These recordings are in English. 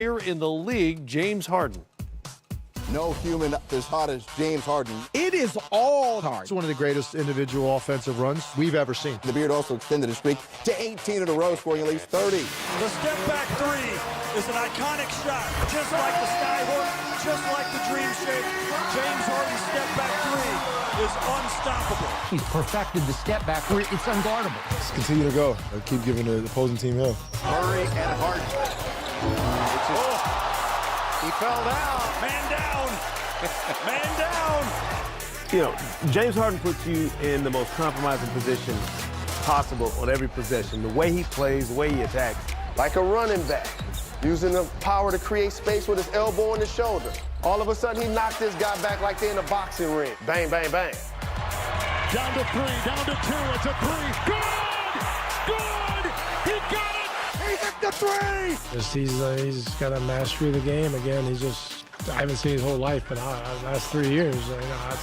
Here in the league, James Harden. No human as hot as James Harden. It is all hard. It's one of the greatest individual offensive runs we've ever seen. The Beard also extended his streak to 18 in a row, scoring at least 30. The step-back three is an iconic shot, just like the Skyhook, just like the Dream Shake. James Harden's step-back three is unstoppable. He's perfected the step-back where it's unguardable. Just continue to go. Keep giving the opposing team hell. Murray and Harden. He fell down. Man down. Man down. You know, James Harden puts you in the most compromising position possible on every possession. The way he plays, the way he attacks. Like a running back, using the power to create space with his elbow and his shoulder. All of a sudden, he knocked this guy back like they're in a boxing ring. Bang, bang, bang. Down to three, down to two, it's a three. Good! Good! He got it! He hit the three! He's got a mastery of the game. Again, I haven't seen his whole life, but last 3 years, I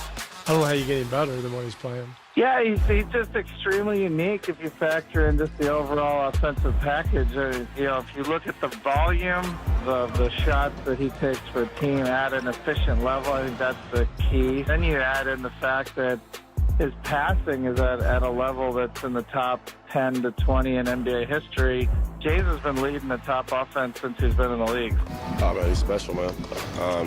don't know how you get any better than what he's playing. Yeah, he's just extremely unique if you factor in just the overall offensive package. If you look at the volume of the shots that he takes for a team at an efficient level, I think that's the key. Then you add in the fact that his passing is at a level that's in the top 10 to 20 in NBA history. James has been leading the top offense since he's been in the league. Oh, man, he's special, man.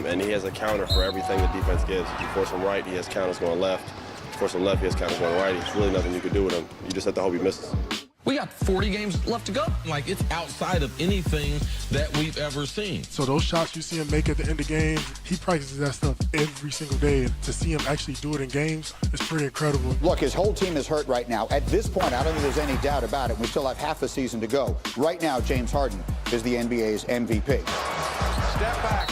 And he has a counter for everything the defense gives. If you force him right, he has counters going left. If you force him left, he has counters going right. There's really nothing you can do with him. You just have to hope he misses. We got 40 games left to go. Like, it's outside of anything that we've ever seen. So those shots you see him make at the end of games, he practices that stuff every single day. To see him actually do it in games is pretty incredible. Look, his whole team is hurt right now. At this point, I don't think there's any doubt about it. We still have half the season to go. Right now, James Harden is the NBA's MVP. Step back.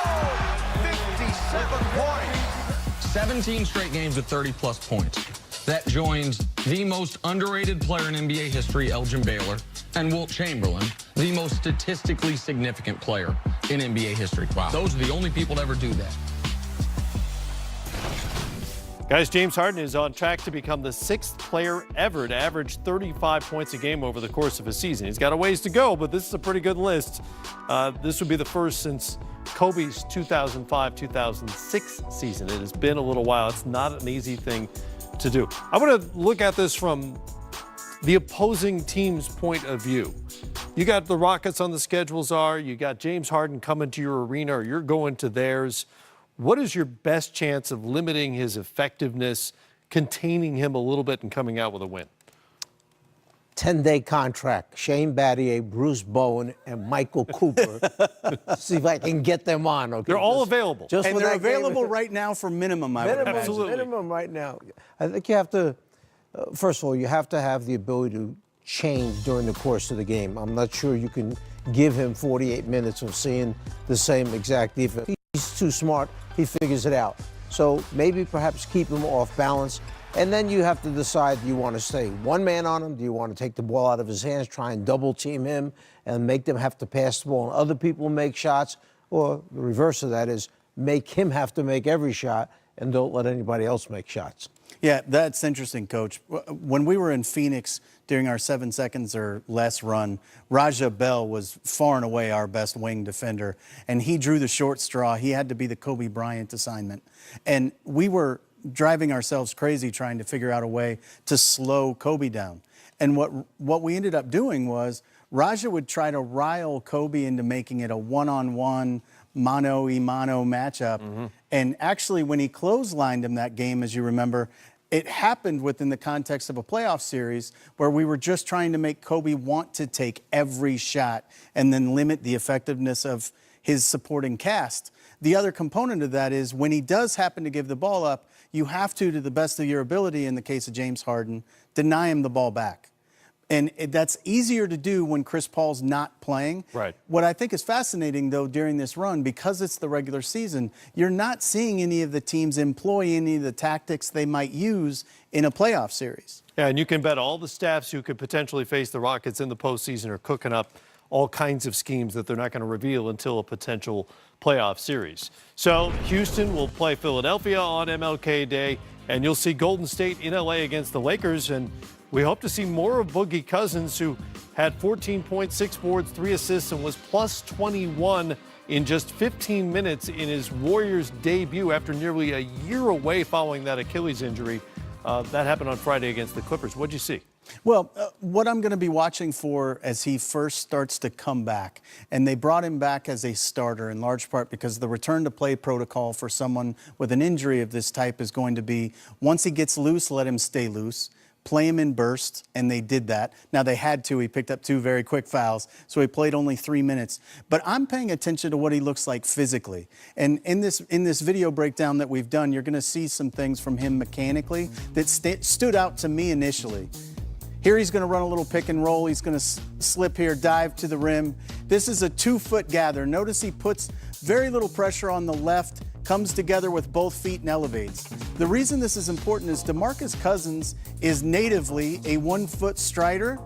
Oh! 57 points. 17 straight games with 30-plus points. That joins the most underrated player in NBA history, Elgin Baylor, and Wilt Chamberlain, the most statistically significant player in NBA history. Wow. Those are the only people to ever do that. Guys, James Harden is on track to become the 6th player ever to average 35 points a game over the course of a season. He's got a ways to go, but this is a pretty good list. This would be the first since Kobe's 2005-2006 season. It has been a little while. It's not an easy thing to do. I want to look at this from the opposing team's point of view. You got the Rockets on the schedules you got James Harden coming to your arena, or you're going to theirs. What is your best chance of limiting his effectiveness, containing him a little bit, and coming out with a win? 10-day contract. Shane Battier, Bruce Bowen, and Michael Cooper. See if I can get them on. Okay, they're all available. And they're available right now for minimum, I would imagine. Absolutely. Minimum right now. I think you have to, first of all, you have to have the ability to change during the course of the game. I'm not sure you can give him 48 minutes of seeing the same exact defense. He's too smart. He figures it out. So maybe perhaps keep him off balance. And then you have to decide, do you want to stay one man on him? Do you want to take the ball out of his hands, try and double team him and make them have to pass the ball and other people make shots? Or the reverse of that is make him have to make every shot and don't let anybody else make shots. Yeah, that's interesting, Coach. When we were in Phoenix during our 7 seconds or less run, Raja Bell was far and away our best wing defender, and he drew the short straw. He had to be the Kobe Bryant assignment. And we were driving ourselves crazy trying to figure out a way to slow Kobe down. And what we ended up doing was Raja would try to rile Kobe into making it a one-on-one, mano-a-mano matchup. Mm-hmm. And actually, when he clotheslined him that game, as you remember, it happened within the context of a playoff series where we were just trying to make Kobe want to take every shot and then limit the effectiveness of his supporting cast. The other component of that is when he does happen to give the ball up, you have to the best of your ability, in the case of James Harden, deny him the ball back. And that's easier to do when Chris Paul's not playing. Right. What I think is fascinating, though, during this run, because it's the regular season, you're not seeing any of the teams employ any of the tactics they might use in a playoff series. Yeah, and you can bet all the staffs who could potentially face the Rockets in the postseason are cooking up all kinds of schemes that they're not going to reveal until a potential playoff series. So Houston will play Philadelphia on MLK Day, and you'll see Golden State in LA against the Lakers. And We hope to see more of Boogie Cousins, who had 14 points, 6 boards, 3 assists, and was plus 21 in just 15 minutes in his Warriors debut after nearly a year away following that Achilles injury. That happened on Friday against the Clippers. What'd you see? Well, what I'm going to be watching for as he first starts to come back, and they brought him back as a starter in large part because the return to play protocol for someone with an injury of this type is going to be, once he gets loose, let him stay loose. Play him in bursts, and they did that. Now, they had to. He picked up 2 very quick fouls, so he played only 3 minutes. But I'm paying attention to what he looks like physically. And in this video breakdown that we've done, you're going to see some things from him mechanically that stood out to me initially. Here he's going to run a little pick and roll. He's going to slip here, dive to the rim. This is a 2-foot gather. Notice he puts very little pressure on the left, comes together with both feet and elevates. The reason this is important is DeMarcus Cousins is natively a 1-foot strider,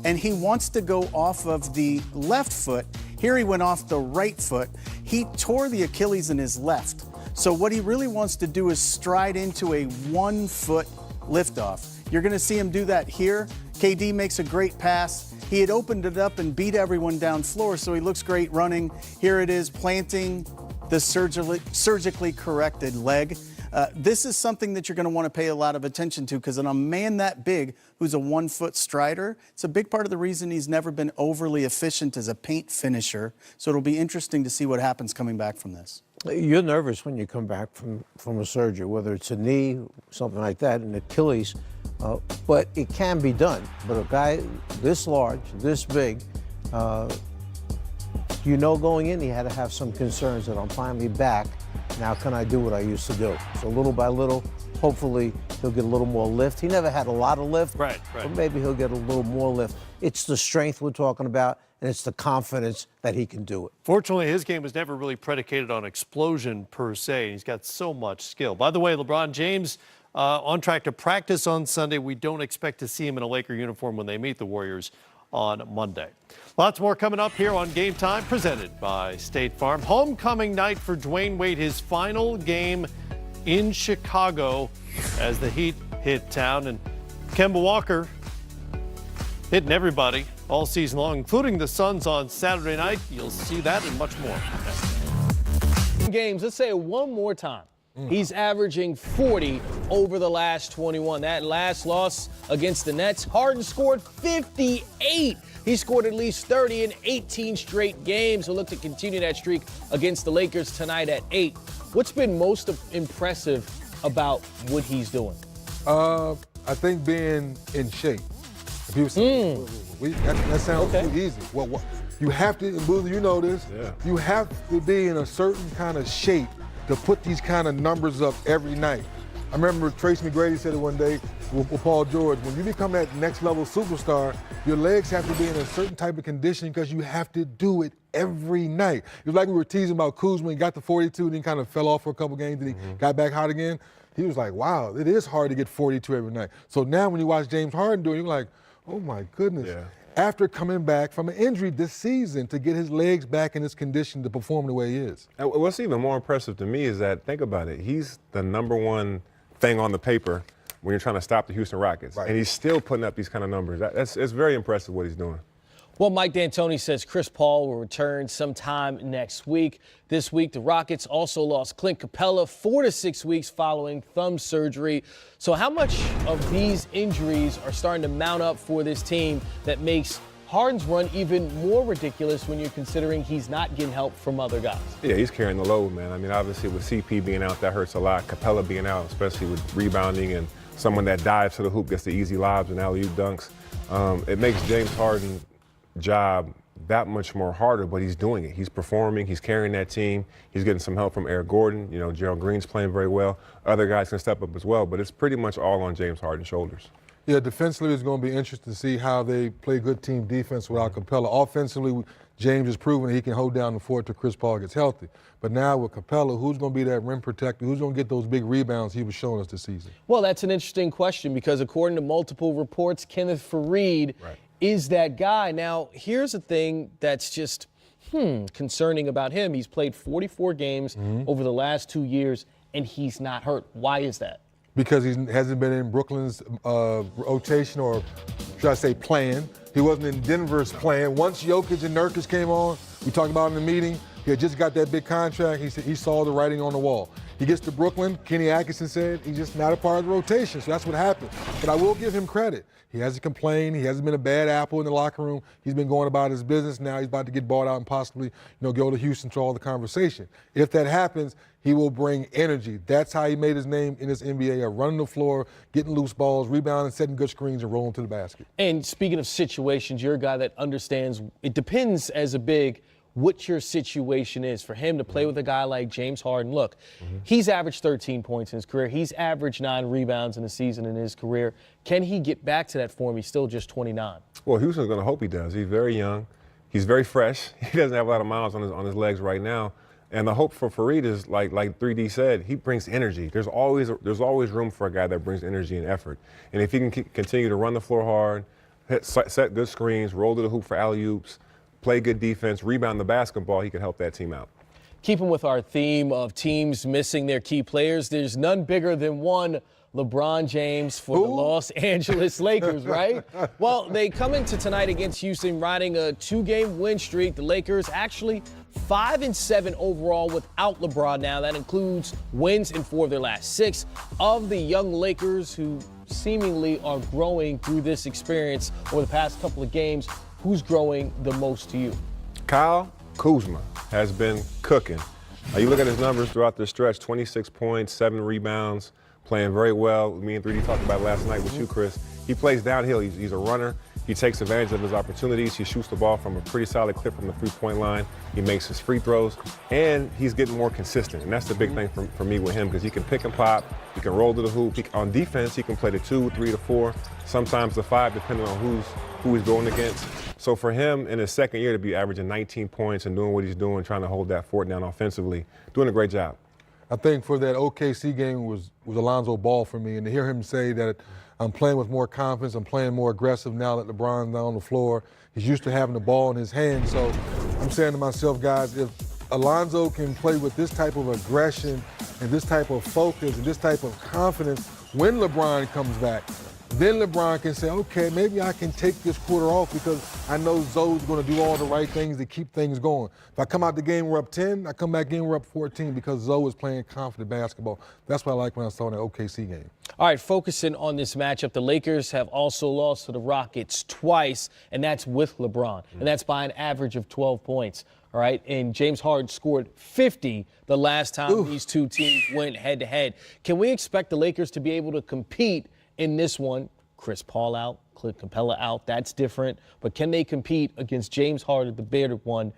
and he wants to go off of the left foot. Here he went off the right foot. He tore the Achilles in his left. So what he really wants to do is stride into a 1-foot liftoff. You're going to see him do that here. KD makes a great pass. He had opened it up and beat everyone down floor, so he looks great running. Here it is, planting the surgically corrected leg. This is something that you're going to want to pay a lot of attention to because on a man that big who's a 1-foot strider, it's a big part of the reason he's never been overly efficient as a paint finisher. So it'll be interesting to see what happens coming back from this. You're nervous when you come back from a surgery, whether it's a knee, something like that, an Achilles, but it can be done. But a guy this large, this big, going in, he had to have some concerns that I'm finally back. Now can I do what I used to do? So little by little, hopefully he'll get a little more lift. He never had a lot of lift, right. But maybe he'll get a little more lift. It's the strength we're talking about, and it's the confidence that he can do it. Fortunately, his game was never really predicated on explosion per se. He's got so much skill. By the way, LeBron James on track to practice on Sunday. We don't expect to see him in a Laker uniform when they meet the Warriors on Monday. Lots more coming up here on Game Time, presented by State Farm. Homecoming night for Dwayne Wade, his final game in Chicago as the Heat hit town. And Kemba Walker hitting everybody all season long, including the Suns on Saturday night. You'll see that and much more. Games, let's say it one more time. He's averaging 40 over the last 21. That last loss against the Nets, Harden scored 58. He scored at least 30 in 18 straight games. He'll look to continue that streak against the Lakers tonight at 8. What's been most impressive about what he's doing? I think being in shape. People say, that sounds too easy. Well, you have to, Boogie, you know this, you have to be in a certain kind of shape to put these kind of numbers up every night. I remember Tracy McGrady said it one day with Paul George, when you become that next level superstar, your legs have to be in a certain type of condition because you have to do it every night. It was like we were teasing about Kuzma. He got to 42 and then kind of fell off for a couple games and he got back hot again. He was like, wow, it is hard to get 42 every night. So now when you watch James Harden do it, you're like, oh my goodness. Yeah. After coming back from an injury this season to get his legs back in his condition to perform the way he is. And what's even more impressive to me is that, think about it, he's the #1 thing on the paper when you're trying to stop the Houston Rockets. Right. And he's still putting up these kind of numbers. It's very impressive what he's doing. Well, Mike D'Antoni says Chris Paul will return sometime next week. This week, the Rockets also lost Clint Capella 4 to 6 weeks following thumb surgery. So how much of these injuries are starting to mount up for this team that makes Harden's run even more ridiculous when you're considering he's not getting help from other guys? Yeah, he's carrying the load, man. I mean, obviously with CP being out, that hurts a lot. Capella being out, especially with rebounding and someone that dives to the hoop, gets the easy lobs and alley-oop dunks. It makes James Harden job that much more harder, but he's doing it. He's performing, he's carrying that team, he's getting some help from Eric Gordon, Gerald Green's playing very well. Other guys can step up as well, but it's pretty much all on James Harden's shoulders. Yeah, defensively it's going to be interesting to see how they play good team defense without Capella. Offensively, James has proven that he can hold down the fort till Chris Paul gets healthy. But now with Capella, who's going to be that rim protector? Who's going to get those big rebounds he was showing us this season? Well, that's an interesting question because according to multiple reports, Kenneth Faried is that guy. Now, here's a thing that's just concerning about him. He's played 44 games over the last 2 years, and he's not hurt. Why is that? because he hasn't been in Brooklyn's rotation, or should I say plan. He wasn't in Denver's plan. Once Jokic and Nurkic came on, we talked about in the meeting, he had just got that big contract. He said he saw the writing on the wall. He gets to Brooklyn, Kenny Atkinson said he's just not a part of the rotation, so that's what happened. But I will give him credit. He hasn't complained. He hasn't been a bad apple in the locker room. He's been going about his business. Now he's about to get bought out and possibly, go to Houston to all the conversation. If that happens, he will bring energy. That's how he made his name in this NBA, of running the floor, getting loose balls, rebounding, setting good screens, and rolling to the basket. And speaking of situations, you're a guy that understands it depends as a big what your situation is. For him to play with a guy like James Harden, look, he's averaged 13 points in his career. He's averaged 9 rebounds in a season in his career. Can he get back to that form? He's still just 29. Well, Houston's going to hope he does. He's very young. He's very fresh. He doesn't have a lot of miles on his legs right now. And the hope for Fareed is, like 3D said, he brings energy. There's always room for a guy that brings energy and effort. And if he can continue to run the floor hard, set good screens, roll to the hoop for alley-oops, play good defense, rebound the basketball, he can help that team out. Keeping with our theme of teams missing their key players, there's none bigger than one LeBron James for the Los Angeles Lakers, right? Well, they come into tonight against Houston riding a 2-game win streak. The Lakers actually 5-7 overall without LeBron now. That includes wins in 4 of their last 6. Of the young Lakers who seemingly are growing through this experience over the past couple of games, who's growing the most to you? Kyle Kuzma has been cooking. You look at his numbers throughout the stretch, 26 points, 7 rebounds, playing very well. Me and 3D talked about it last night with you, Chris. He plays downhill. He's a runner. He takes advantage of his opportunities. He shoots the ball from a pretty solid clip from the three-point line. He makes his free throws, and he's getting more consistent. And that's the big thing for me with him, because he can pick and pop. He can roll to the hoop. On defense, he can play the 2, 3 to 4, sometimes the 5, depending on who he's going against. So for him, in his second year, to be averaging 19 points and doing what he's doing, trying to hold that fort down offensively, doing a great job. I think for that OKC game was Alonzo Ball for me, and to hear him say that I'm playing with more confidence, I'm playing more aggressive now that LeBron's not on the floor. He's used to having the ball in his hand, so I'm saying to myself, guys, if Alonzo can play with this type of aggression and this type of focus and this type of confidence when LeBron comes back, then LeBron can say, okay, maybe I can take this quarter off because I know Zoe's going to do all the right things to keep things going. If I come out the game, we're up 10, I come back in, we're up 14 because Zoe is playing confident basketball. That's what I like when I saw in the OKC game. All right, focusing on this matchup, the Lakers have also lost to the Rockets twice, and that's with LeBron, and that's by an average of 12 points. All right, and James Harden scored 50 the last time these two teams went head-to-head. Can we expect the Lakers to be able to compete in this one? Chris Paul out, Clint Capella out, that's different. But can they compete against James Harden, the bearded one,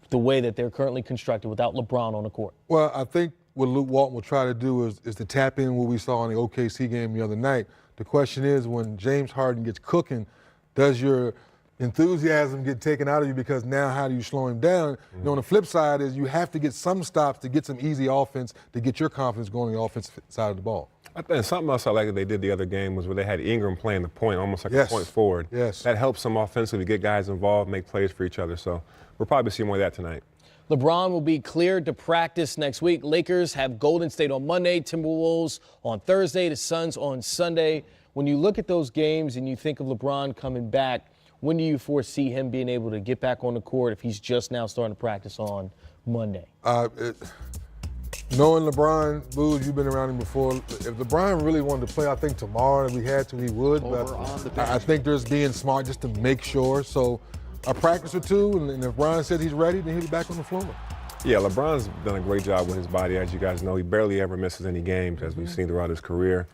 the way that they're currently constructed without LeBron on the court? Well, I think what Luke Walton will try to do is to tap in what we saw in the OKC game the other night. The question is, when James Harden gets cooking, does your enthusiasm get taken out of you, because now how do you slow him down? You know, on the flip side is you have to get some stops to get some easy offense to get your confidence going on the offensive side of the ball. I think something else I like that they did the other game was where they had Ingram playing the point, almost like a point forward. Yes. That helps them offensively, get guys involved, make plays for each other. So we'll probably see more of that tonight. LeBron will be cleared to practice next week. Lakers have Golden State on Monday, Timberwolves on Thursday, the Suns on Sunday. When you look at those games and you think of LeBron coming back, when do you foresee him being able to get back on the court if he's just now starting to practice on Monday? Knowing LeBron, Booge, you've been around him before. If LeBron really wanted to play, I think tomorrow, if we had to, he would. But I think there's being smart just to make sure. So a practice or two, and if Brian said he's ready, then he'll be back on the floor. Yeah, LeBron's done a great job with his body. As you guys know, he barely ever misses any games, as we've seen throughout his career.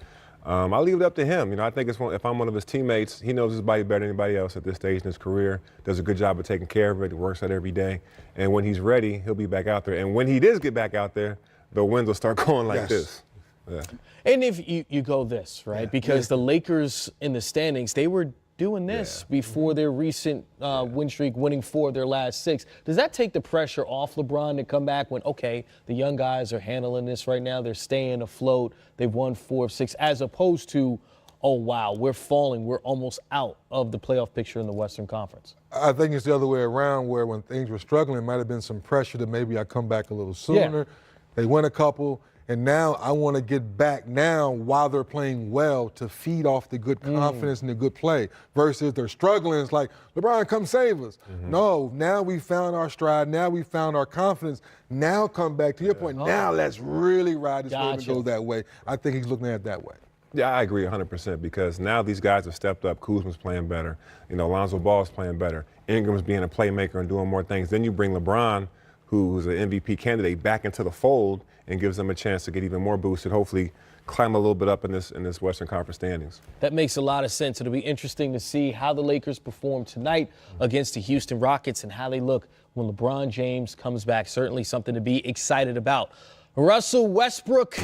I'll leave it up to him. You know, I think if I'm one of his teammates, he knows his body better than anybody else at this stage in his career. Does a good job of taking care of it. He works out every day. And when he's ready, he'll be back out there. And when he does get back out there, the wins will start going like this. Yeah. And if you go this, right? Because the Lakers in the standings, they were doing this before their recent win streak, winning 4 of their last 6. Does that take the pressure off LeBron to come back when, okay, the young guys are handling this right now, they're staying afloat, they've won 4 of 6, as opposed to, oh, wow, we're falling, we're almost out of the playoff picture in the Western Conference? I think it's the other way around, where when things were struggling, it might have been some pressure that maybe I come back a little sooner. They win a couple, And now I want to get back now while they're playing well to feed off the good confidence and the good play versus they're struggling. It's like, LeBron, come save us. No, now we found our stride. Now we found our confidence. Now come back to your point. Now let's really ride this wave and go that way. I think he's looking at it that way. Yeah, I agree 100% because now these guys have stepped up. Kuzma's playing better. You know, Lonzo Ball's playing better. Ingram's being a playmaker and doing more things. Then you bring LeBron, who's an MVP candidate, back into the fold and gives them a chance to get even more boosted, hopefully climb a little bit up in this Western Conference standings. That makes a lot of sense. It'll be interesting to see how the Lakers perform tonight against the Houston Rockets and how they look when LeBron James comes back. Certainly something to be excited about. Russell Westbrook.